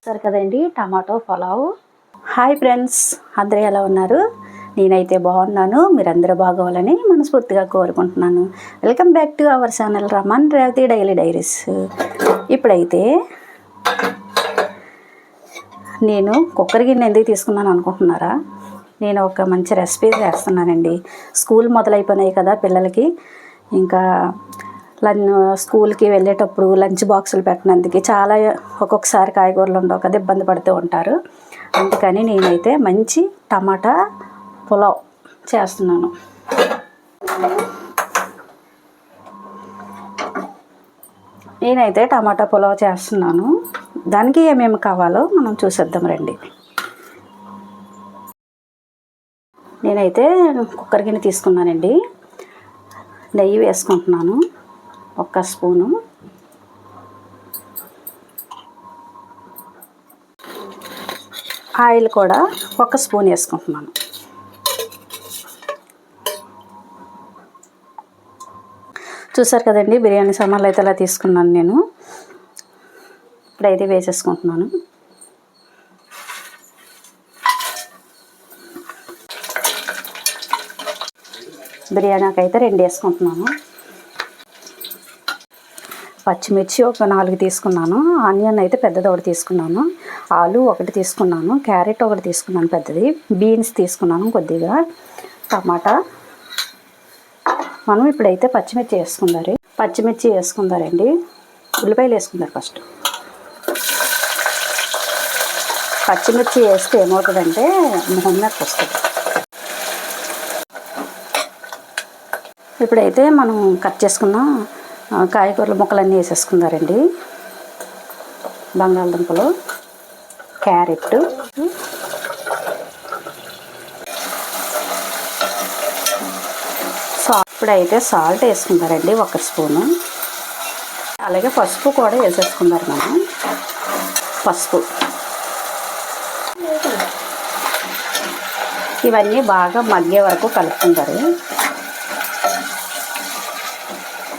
సరే కదండి, tomato pulao. Hi friends, అందరూ ఎలా ఉన్నారు? నేనైతే బాగున్నాను. మీరందరూ బాగోవాలని మనస్ఫూర్తిగా కోరుకుంటున్నాను. Welcome back to our channel Raman Revathi daily diaries. ఇప్పుడైతే నేను కుక్కర్ గిన్నె ఎందుకు తీసుకున్నాను అనుకుంటున్నారా? నేను ఒక మంచి రెసిపీ చేస్తున్నానండి. స్కూల్ మొదలైపోయినాయి కదా పిల్లలకి. ఇంకా స్కూల్కి వెళ్ళేటప్పుడు లంచ్ బాక్సులు పెట్టినందుకు చాలా ఒక్కొక్కసారి కాయగూరలు ఉండవు కదా, ఇబ్బంది పడుతూ ఉంటారు. అందుకని నేనైతే మంచి టమాటా పులావ్ చేస్తున్నాను. నేనైతే టమాటా పులావ్ చేస్తున్నాను. దానికి ఏమేమి కావాలో మనం చూసేద్దాం రండి. నేనైతే కుక్కర్ గిన్నె తీసుకున్నానండి. నెయ్యి వేసుకుంటున్నాను 1 స్పూను. ఆయిల్ కూడా 1 స్పూన్ వేసుకుంటున్నాను. చూసారు కదండి, బిర్యానీ సామాన్లు అయితే అలా తీసుకున్నాను నేను. ఇప్పుడైతే వేసేసుకుంటున్నాను. బిర్యానీకి అయితే 2 వేసుకుంటున్నాను. పచ్చిమిర్చి ఒక 4 తీసుకున్నాను. ఆనియన్ అయితే పెద్దది ఒకటి తీసుకున్నాను. ఆలు 1 తీసుకున్నాను. క్యారెట్ 1 తీసుకున్నాను పెద్దది. బీన్స్ తీసుకున్నాను కొద్దిగా. టమాటా. మనం ఇప్పుడైతే పచ్చిమిర్చి వేసుకుందారండి. ఉల్లిపాయలు వేసుకుందారు ఫస్ట్. పచ్చిమిర్చి వేస్తే ఏమవుతుందంటే మొహమ్మకు వస్తుంది. ఇప్పుడైతే మనం కట్ చేసుకున్న కాయగూరల ముక్కలన్నీ వేసేసుకుందారండి. బంగాళదుంపలు, క్యారెట్, ఇప్పుడైతే సాల్ట్ వేసుకుంటారండి 1 స్పూను. అలాగే పసుపు కూడా వేసేసుకుంటారు మనం. పసుపు. ఇవన్నీ బాగా మగ్గే వరకు కలుపుకుంటారు.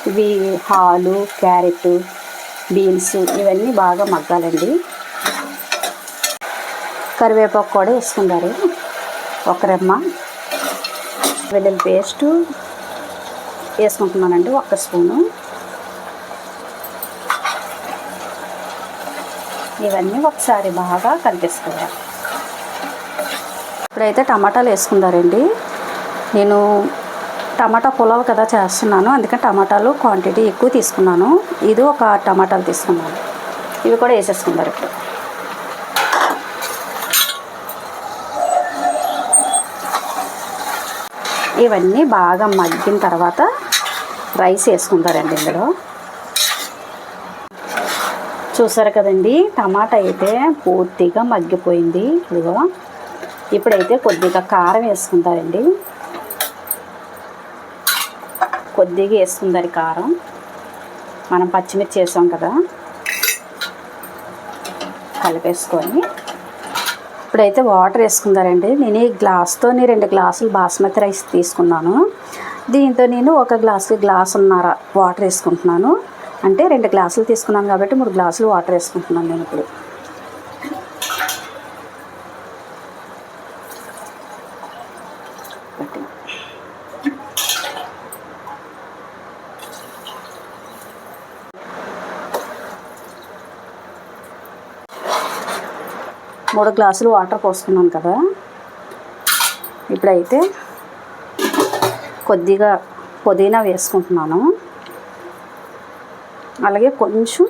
ఇవి ఆలు, క్యారెట్, బీన్స్ ఇవన్నీ బాగా మగ్గాలండి. కరివేపాకు కూడా వేసుకుంటారు 1 రెమ్మ. వెల్లుల్లి పేస్టు వేసుకుంటున్నానండి 1 స్పూను. ఇవన్నీ ఒకసారి బాగా కలిపేసుకోవాలి. ఇప్పుడైతే టమాటాలు వేసుకుంటారండి. నేను టమాటా పులావ్ కదా చేస్తున్నాను, అందుకని టమాటాలు క్వాంటిటీ ఎక్కువ తీసుకున్నాను. ఇది 1 టమాటాలు తీసుకున్నాను. ఇవి కూడా వేసేసుకుంటారు ఇప్పుడు. ఇవన్నీ బాగా మగ్గిన తర్వాత రైస్ వేసుకుంటారండి ఇందులో. చూసారు కదండి, టమాటా అయితే పూర్తిగా మగ్గిపోయింది. ఇదిగో ఇప్పుడైతే కొద్దిగా కారం వేసుకుంటారండి. కొద్దిగా వేసుకుందారు కారం. మనం పచ్చిమిర్చి వేసాం కదా, కలిపేసుకొని ఇప్పుడైతే వాటర్ వేసుకుందారండి. నేను ఈ గ్లాస్తో 2 గ్లాసులు బాస్మతి రైస్ తీసుకున్నాను. దీంతో నేను 1 గ్లాసున్నర వాటర్ వేసుకుంటున్నాను. అంటే 2 గ్లాసులు తీసుకున్నాను కాబట్టి 3 గ్లాసులు వాటర్ వేసుకుంటున్నాను నేను ఇప్పుడు. మూడు గ్లాసులు వాటర్ పోసుకున్నాను కదా. ఇప్పుడైతే కొద్దిగా పుదీనా వేసుకుంటున్నాను. అలాగే కొంచెం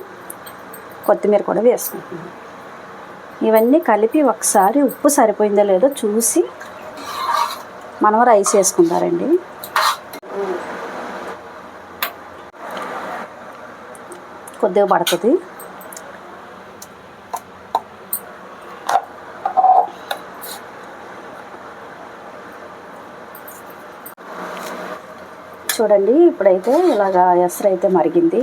కొత్తిమీర కూడా వేసుకుంటున్నాను. ఇవన్నీ కలిపి ఒకసారి ఉప్పు సరిపోయిందో లేదో చూసి మనం రైస్ వేసుకుంటారండి. కొద్దిగా పడుతుంది. చూడండి, ఇప్పుడైతే ఇలాగా ఎసరు అయితే మరిగింది.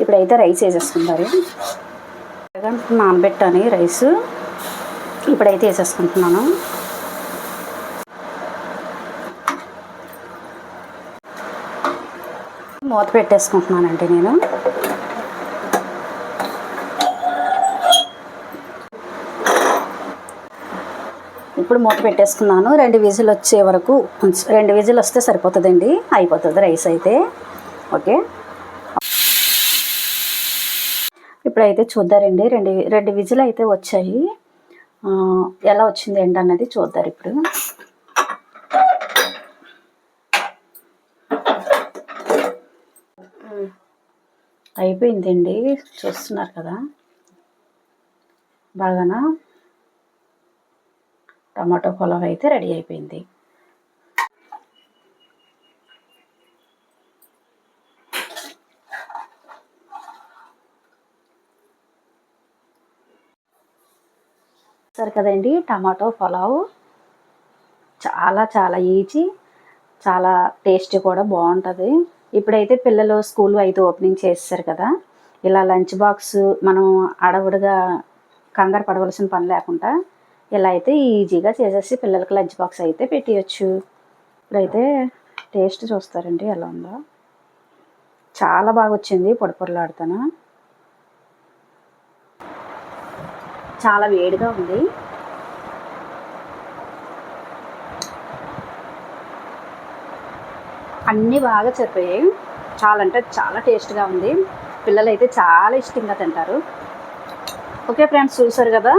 ఇప్పుడైతే రైస్ వేసేసుకుంటారు. నానబెట్టాను రైస్. ఇప్పుడైతే వేసేసుకుంటున్నాను. మూత పెట్టేసుకుంటున్నానండి నేను. ఇప్పుడు మూత పెట్టేసుకున్నాను. 2 విజిల్ వచ్చే వరకు 2 విజిల్ వస్తే సరిపోతుందండి, అయిపోతుంది రైస్ అయితే. ఓకే, ఇప్పుడైతే చూద్దారండి. రెండు విజిల్ అయితే వచ్చాయి. ఎలా వచ్చింది ఏంటి అన్నది చూద్దారు ఇప్పుడు. అయిపోయిందండి, చూస్తున్నారు కదా బాగానా. టమాటో పులావ్ అయితే రెడీ అయిపోయింది. సరే కదండి, టమాటో పులావ్ చాలా చాలా ఈజీ, చాలా టేస్టీ కూడా బాగుంటుంది. ఇప్పుడైతే పిల్లలు స్కూల్ అయితే ఓపెనింగ్ చేస్తారు కదా, ఇలా లంచ్ బాక్స్ మనం అడవుడుగా కంగారు పడవలసిన పని లేకుండా ఇలా అయితే ఈజీగా చేసేసి పిల్లలకి లంచ్ బాక్స్ అయితే పెట్టియచ్చు. ఇప్పుడైతే టేస్ట్ చూస్తారండి ఎలా ఉందో. చాలా బాగా వచ్చింది, పొడి పొడిలాడుతాను. చాలా వేడిగా ఉంది. అన్నీ బాగా చెప్పాయి. చాలా అంటే చాలా టేస్ట్గా ఉంది. పిల్లలు అయితే చాలా ఇష్టంగా తింటారు. ఓకే ఫ్రెండ్స్, చూసారు కదా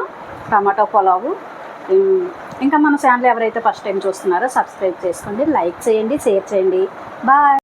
టమాటో పులావు. ఇంకా మన ఛానల్ ఎవరైతే ఫస్ట్ టైం చూస్తున్నారో సబ్స్క్రైబ్ చేసుకోండి, లైక్ చేయండి, షేర్ చేయండి. బాయ్.